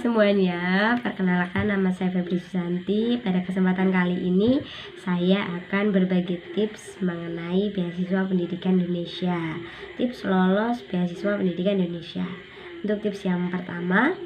semuanya, perkenalkan nama saya Febri Susanti. Pada kesempatan kali ini saya akan berbagi tips mengenai beasiswa pendidikan Indonesia. Tips lolos beasiswa pendidikan Indonesia. Untuk tips yang pertama,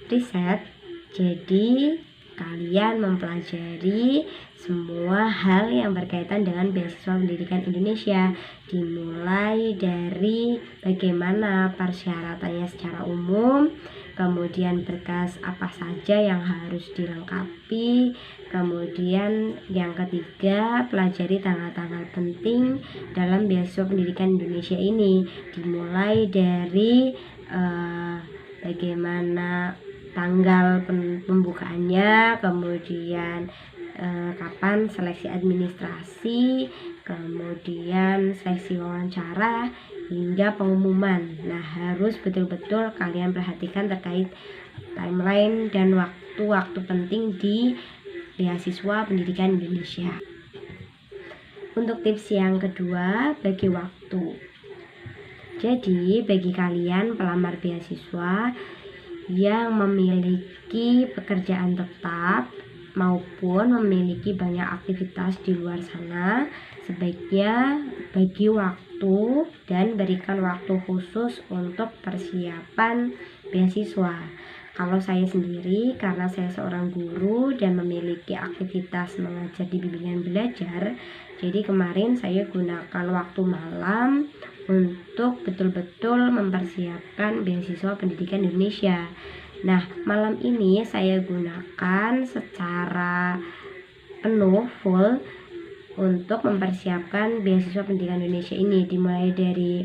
riset. Jadi kalian mempelajari semua hal yang berkaitan dengan beasiswa pendidikan Indonesia, dimulai dari bagaimana persyaratannya secara umum, kemudian berkas apa saja yang harus dilengkapi, kemudian yang ketiga, pelajari tanggal-tanggal penting dalam beasiswa pendidikan Indonesia ini, dimulai dari bagaimana tanggal pembukaannya, kemudian kapan seleksi administrasi, kemudian seleksi wawancara hingga pengumuman. Nah, harus betul-betul kalian perhatikan terkait timeline dan waktu-waktu penting di beasiswa pendidikan Indonesia. Untuk tips yang kedua, bagi waktu. Jadi, bagi kalian pelamar beasiswa yang memiliki pekerjaan tetap maupun memiliki banyak aktivitas di luar sana, sebaiknya bagi waktu dan berikan waktu khusus untuk persiapan beasiswa. Kalau saya sendiri, karena saya seorang guru dan memiliki aktivitas mengajar di bimbingan belajar, jadi kemarin saya gunakan waktu malam untuk betul-betul mempersiapkan beasiswa pendidikan Indonesia. Nah, malam ini saya gunakan secara penuh, full, untuk mempersiapkan beasiswa pendidikan Indonesia ini, dimulai dari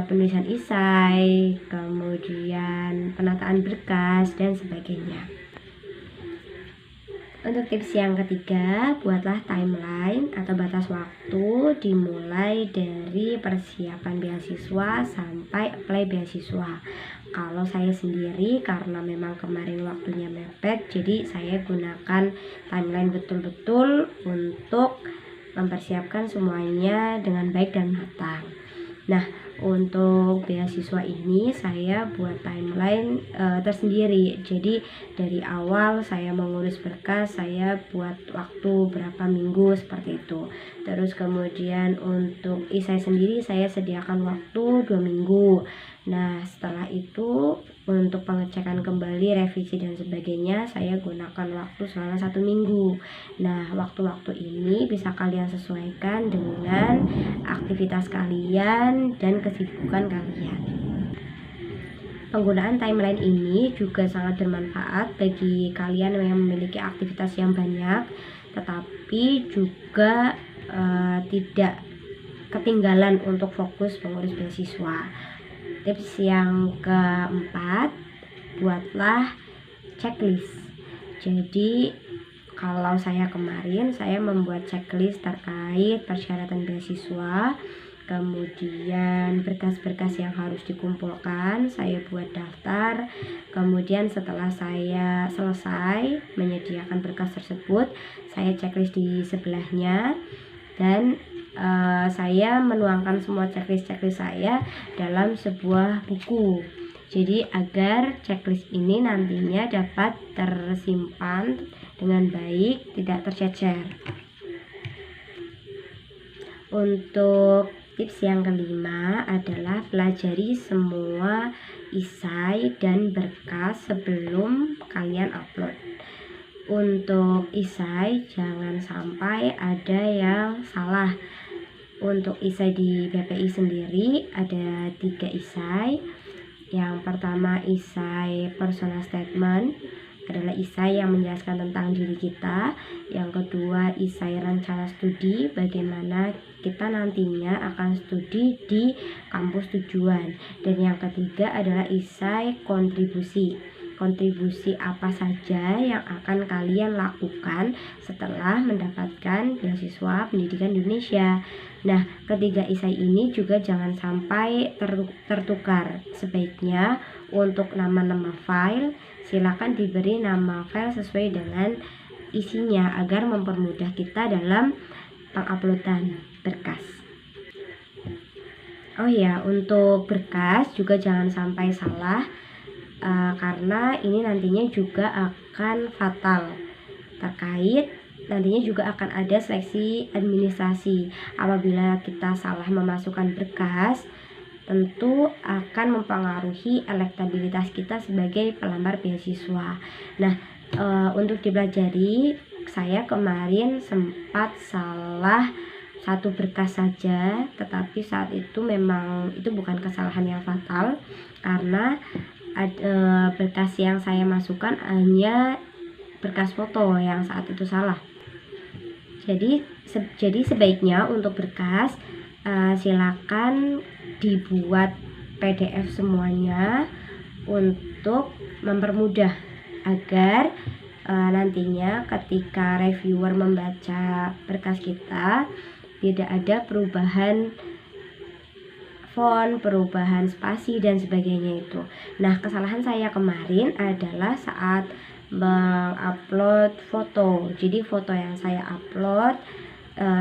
penulisan esai, kemudian penataan berkas, dan sebagainya. Untuk tips yang ketiga, buatlah timeline atau batas waktu dimulai dari persiapan beasiswa sampai apply beasiswa. Kalau saya sendiri, karena memang kemarin waktunya mepet, jadi saya gunakan timeline betul-betul untuk mempersiapkan semuanya dengan baik dan matang. Nah, untuk beasiswa ini saya buat timeline tersendiri. Jadi dari awal saya mengurus berkas, saya buat waktu berapa minggu seperti itu. Terus kemudian untuk esai sendiri saya sediakan waktu 2 minggu. Nah, setelah itu untuk pengecekan kembali, revisi dan sebagainya saya gunakan waktu selama 1 minggu. Nah, waktu-waktu ini bisa kalian sesuaikan dengan aktivitas kalian dan kesibukan kalian. Penggunaan timeline ini juga sangat bermanfaat bagi kalian yang memiliki aktivitas yang banyak, tetapi juga tidak ketinggalan untuk fokus mengurus beasiswa. Tips yang keempat, buatlah checklist. Jadi kalau saya kemarin saya membuat checklist terkait persyaratan beasiswa, kemudian berkas-berkas yang harus dikumpulkan, saya buat daftar. Kemudian setelah saya selesai menyediakan berkas tersebut, saya checklist di sebelahnya, dan saya menuangkan semua checklist saya dalam sebuah buku. Jadi agar checklist ini nantinya dapat tersimpan dengan baik, tidak tercecer. Untuk tips yang kelima adalah pelajari semua esai dan berkas sebelum kalian upload. Untuk esai jangan sampai ada yang salah. Untuk esai di BPI sendiri ada 3 esai. Yang pertama, esai personal statement, adalah esai yang menjelaskan tentang diri kita. Yang kedua, esai rencana studi, bagaimana kita nantinya akan studi di kampus tujuan. Dan yang ketiga adalah esai kontribusi apa saja yang akan kalian lakukan setelah mendapatkan beasiswa pendidikan Indonesia. Nah, ketiga esai ini juga jangan sampai tertukar. Sebaiknya untuk nama-nama file, silakan diberi nama file sesuai dengan isinya agar mempermudah kita dalam penguploadan berkas. Oh ya, untuk berkas juga jangan sampai salah. karena ini nantinya juga akan fatal. Terkait nantinya juga akan ada seleksi administrasi. Apabila kita salah memasukkan berkas, tentu akan mempengaruhi elektabilitas kita sebagai pelamar beasiswa. Nah, untuk dipelajari, saya kemarin sempat salah satu berkas saja, tetapi saat itu memang itu bukan kesalahan yang fatal karena berkas yang saya masukkan hanya berkas foto yang saat itu salah. Jadi sebaiknya untuk berkas silakan dibuat PDF semuanya untuk mempermudah agar nantinya ketika reviewer membaca berkas kita tidak ada perubahan font, perubahan spasi dan sebagainya itu. Nah, kesalahan saya kemarin adalah saat mengupload foto. Jadi foto yang saya upload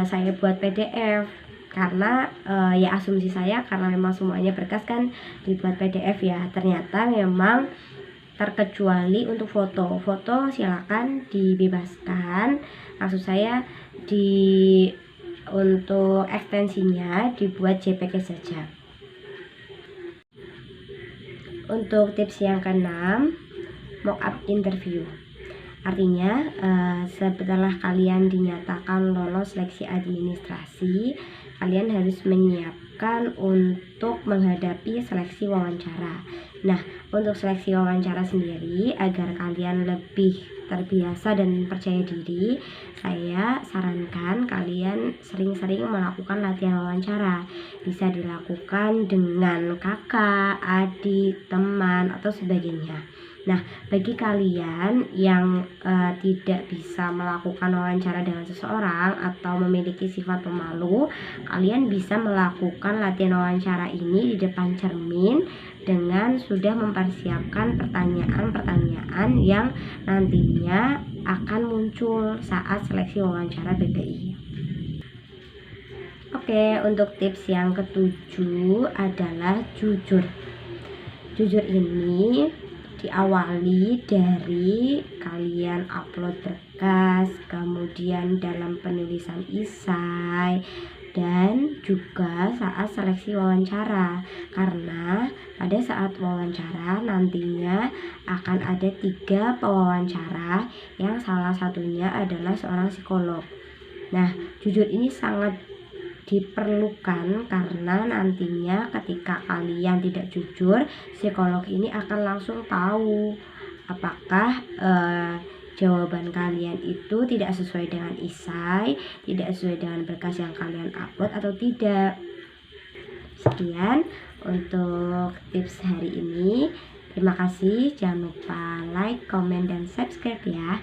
saya buat PDF karena ya asumsi saya karena memang semuanya berkas kan dibuat PDF ya. Ternyata memang terkecuali untuk foto. Foto silakan dibebaskan. Maksud saya untuk ekstensinya dibuat JPG saja. Untuk tips yang keenam, mock-up interview. Artinya setelah kalian dinyatakan lolos seleksi administrasi, kalian harus menyiapkan untuk menghadapi seleksi wawancara. Nah, untuk seleksi wawancara sendiri, agar kalian lebih terbiasa dan percaya diri, saya sarankan kalian sering-sering melakukan latihan wawancara. Bisa dilakukan dengan kakak, adik, teman, atau sebagainya. Nah, bagi kalian yang tidak bisa melakukan wawancara dengan seseorang atau memiliki sifat pemalu, kalian bisa melakukan latihan wawancara ini di depan cermin dengan sudah mempersiapkan pertanyaan-pertanyaan yang nantinya akan muncul saat seleksi wawancara BPI. Oke, untuk tips yang ketujuh adalah jujur. Jujur ini diawali dari kalian upload berkas, kemudian dalam penulisan esai, dan juga saat seleksi wawancara. Karena pada saat wawancara nantinya akan ada 3 pewawancara yang salah satunya adalah seorang psikolog. Nah, jujur ini sangat diperlukan karena nantinya ketika kalian tidak jujur, psikolog ini akan langsung tahu apakah jawaban kalian itu tidak sesuai dengan esai, tidak sesuai dengan berkas yang kalian upload atau tidak. Sekian untuk tips hari ini. Terima kasih, jangan lupa like, comment, dan subscribe ya.